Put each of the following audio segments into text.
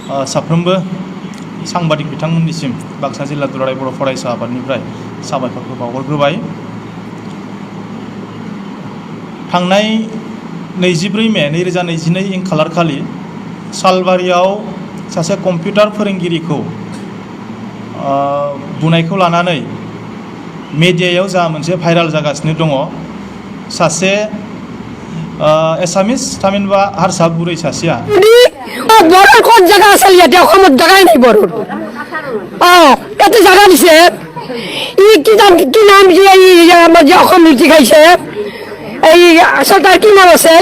साफ्रोमबो सांबादिक बिथांमोननिसिम बाक्सा जिल्ला दुलाराय बर' फरायसा आफादनिफ्राय साबायखरखौ बावहरग्रोबाय। थांनाय 24 मे 2022 खालार खालि सालबारियाव सासे कम्पिउटार फोरोंगिरिखौ बुनायखौ लानानै मिडियायाव जा मोनसे भाइराल जागासिनो दङ। सासे एसामिस थामहिनबा हारसा बुरै सासेया বড় কোন জায়গা আছে এটা অসমত জায়গাই নাই বড় এত জায়গা দিছে কি নাম যে আমার যে অসম নীতি খাইছে এই সরকার কি নাম আছে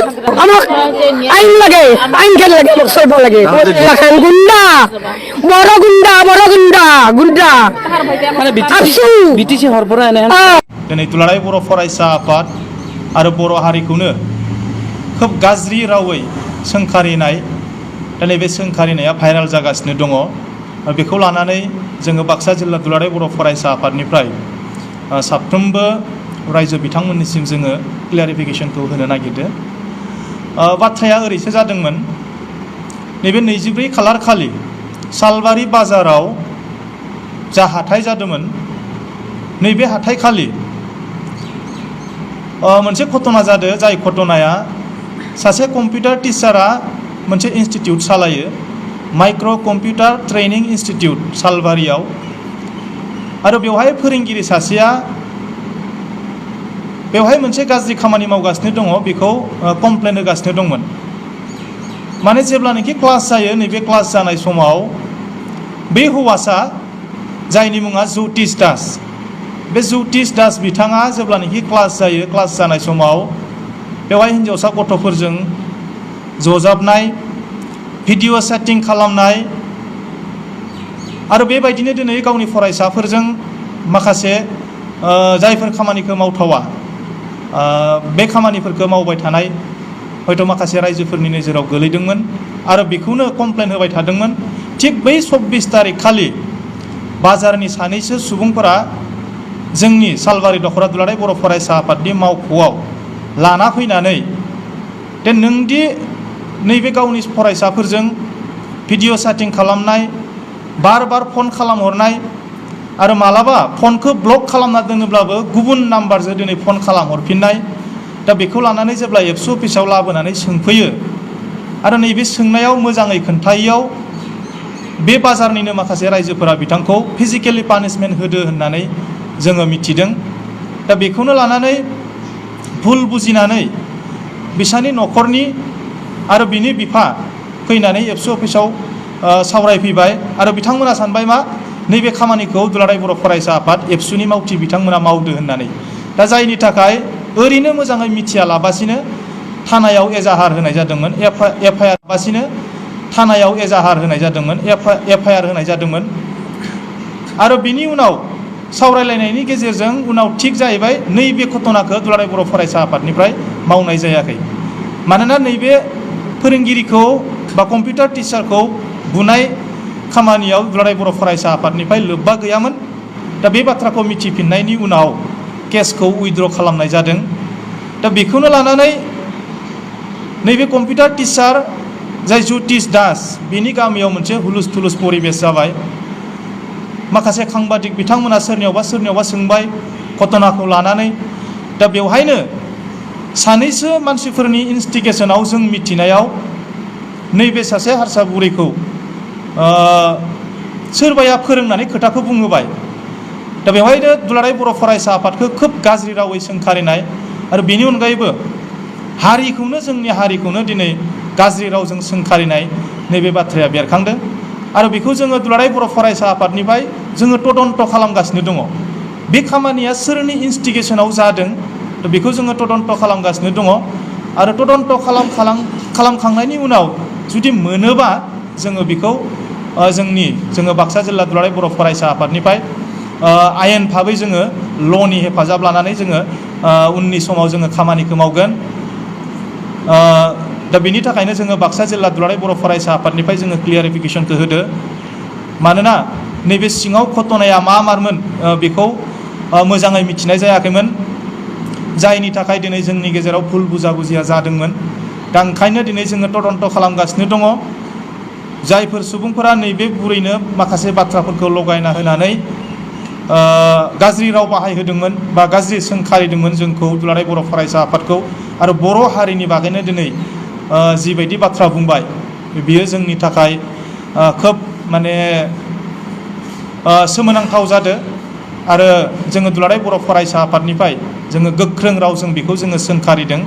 আমাক আইন লাগে আইন খেল লাগে আমাক সইব লাগে এখন গুন্ডা বড় গুন্ডা গুন্ডা মানে বিটিসি হরপরা এনে दिनै दुलाराय बर' फरायसा आफाद आरो बर' हारिखौनो खोब गाज्रि रावै सोंखारिनाय दिनै बे सोंखारिनाया भाइराल जागासिनो दङ। बेखौ लानानै जोङो बाक्सा जिल्ला दुलाराय बर' फरायसा आफादनिफ्राय साफ्रोमबो रायजो बिथांमोननिसिम जोङो क्लियारिफिकेशनखौ होनो नागिरदों। बाथ्राया ओरैसो जादोंमोन, नैबे 24 खालार खालि सालबारि बाजाराव जा हाथाय जादोंमोन, नैबे हाथाय खालि मोनसे घटना जादों। जाय घटनाया सासे कम्पिउटार टिचारा मोनसे इन्स्टिट्यूट सालायो, माइक्र' कम्पिउटार ट्रेनिं इन्स्टिट्यूट सालबारियाव, आरो बेवहाय फोरोंगिरि सासेया बेवहाय मोनसे गाज्रि खामानि मावगासिनो दङ। बेखौ कमप्लेन होगासिनो दंमोन। माने जेब्लानाखि क्लास जायो, नैबे क्लास जानाय समाव बे हौवासा जायनि मुङा ज्योतिष दास, बे ज्योतिष दास बिथाङा जेब्लानाखि क्लास जायो, क्लास जानाय समाव बेवहाय हिन्जावसा गथ'फोरजों जजाबनाय, भिडिअ सेटिं खालामनाय आरो बेबायदिनो दिनै गावनि फरायसाफोरजों माखासे जायफोर खामानिखौ मावथावा बे खामानिफोरखौ मावबाय थानाय हयथ' माखासे रायजोफोरनि नोजोराव गोलैदोंमोन आरो बेखौनो कमप्लेन होबाय थादोंमोन। थिग बै 24 तारिख खालि बाजारनि सानैसो सुबुंफोरा जोंनि सालबारि दख'रा दुलाराय बर' फरायसा आफादनि मावख'आव लाना फैनानै नोंदि नैबे गावनि फरायसाफोरजों भिडिअ सेटिं खालामनाय, बार बार फन खालामहरनाय आरो मालाबा फनखौ ब्लक खालामना दोनोब्लाबो गुबुन नाम्बारजों दिनै फन खालामहरफिननाय, दा बेखौ लानानै जेब्ला एबसु अफिसाव लाबोनानै सोंफैयो आरो नैबे सोंनायाव मोजाङै खोन्थायैयाव बे बाजारनिनो माखासे रायजोफोरा बिथांखौ फिजिकेलि पानिशमेन्ट होदो होननानै जोङो मिथिदों। दा बेखौनो लानानै भुल बुजिनानै बिसानि न'खरनि आरो बिनि बिफा फैनानै एबसु अफिसाव सावरायफैबाय आरो बिथांमोना सानबाय मा नैबे खामानिखौ दुलाराय बर' फरायसा आफाद एबसुनि मावथि बिथांमोना मावदो होननानै। दा जायनि थाखाय ओरैनो मोजाङै मिथियालाबासिनो थानायाव एजाहार होनाय जादोंमोन, एफआइआर लाबासिनो थानायाव एजाहार होनाय जादोंमोन, एफआइआर होनाय जादोंमोन। आरो बिनि उनाव सावरायलायनायनि गेजेरजों उनाव थिग जाहैबाय नैबे घटनाखौ दुलाराय बर' फरायसा आफादनिफ्राय मावनाय जायाखै। मानोना नैबे फोरोंगिरिखौ बा कम्पिउटार टिचारखौ बुनाय खामानियाव दुलाराय बर' फरायसा आफादनिफ्राय लोब्बा गैयामोन। दा बे बाथ्राखौ मिथिफिननायनि उनाव केसखौ उइथड्र खालामनाय जादों। दा बेखौनो लानानै नैबे कम्पिउटार टिचार जाय ज्योतिष दास, बिनि गामियाव मोनसे हुलुस थुलुस परिबेस जाबाय। माखासे सांबादिक बिथांमोना सोरनियावबा सोंबाय घटनाखौ लानानै। दा बेवहायनो सानैसो मानसिफोरनि इन्स्टिगेसनाव जों मिथिनायाव नैबे सासे हारसा बुरैखौ सोरबाया फोरोंनानै खोथाखौ बुंहोबाय। दा बेवहायनो दुलाराय बर' फरायसा आफादखौ खोब गाज्रि रावै सोंखारिनाय आरो बेनि अनगायैबो हारिखौनो, जोंनि हारिखौनो दिनै गाज्रि रावजों सोंखारिनाय नैबे बाथ्राया बेरखांदों। आरो बेखौ जोङो दुलाराय बर' फरायसा आफादनिफ्राय जोङो तदन्त खालामगासिनो दङ। बे खामानिया सोरनि इन्स्टिगेसनाव जादों बेखौ जोङो तदन्त खालामगासिनो दङ। आरो तदन्त खालामखांनायनि उनाव जुदि मोनोबा जोङो बेखौ जोङो बाक्सा जिल्ला दुलाराय बर' फरायसा आफादनिफ्राय आयेन भाबै जोङो ल'नि हेफाजाब लानानै जोङो उननि समाव जोङो खामानिखौ मावगोन। दा बेनि थाखायनो जोङो बाक्सा जिल्ला दुलाराय बर' फरायसा आफादनिफ्राय जोङो क्लियारिफिकेशनखौ होदो। मानोना नैबे सिङाव घटनाया मारमोन बेखौ मोजाङै मिथिनाय जायाखैमोन, जायनि थाखाय दिनै जोंनि गेजेराव भुल बुजिया जादोंमोन। दा ओंखायनो दिनै जोङो तदन्त खालामगासिनो दङ। जायफोर सुबुंफोरा नैबे बुरैनो माखासे बाथ्राफोरखौ लगायना होनानै गाज्रि राव बाहायहोदोंमोन बा गाज्रि सोंखारिदोंमोन जोंखौ दुलाराय बर' फरायसा आफादखौ आरो बर' हारिनि बागैनो दिनै जिबायदि बाथ्रा बुंबाय बियो जोंनि थाखाय खोब माने सोमोनांथाव जादों आरो जोङो दुलाराय बर' फरायसा आफादनिफ्राय जोङो गोख्रों रावजों बेखौ जोङो सोंखारिदों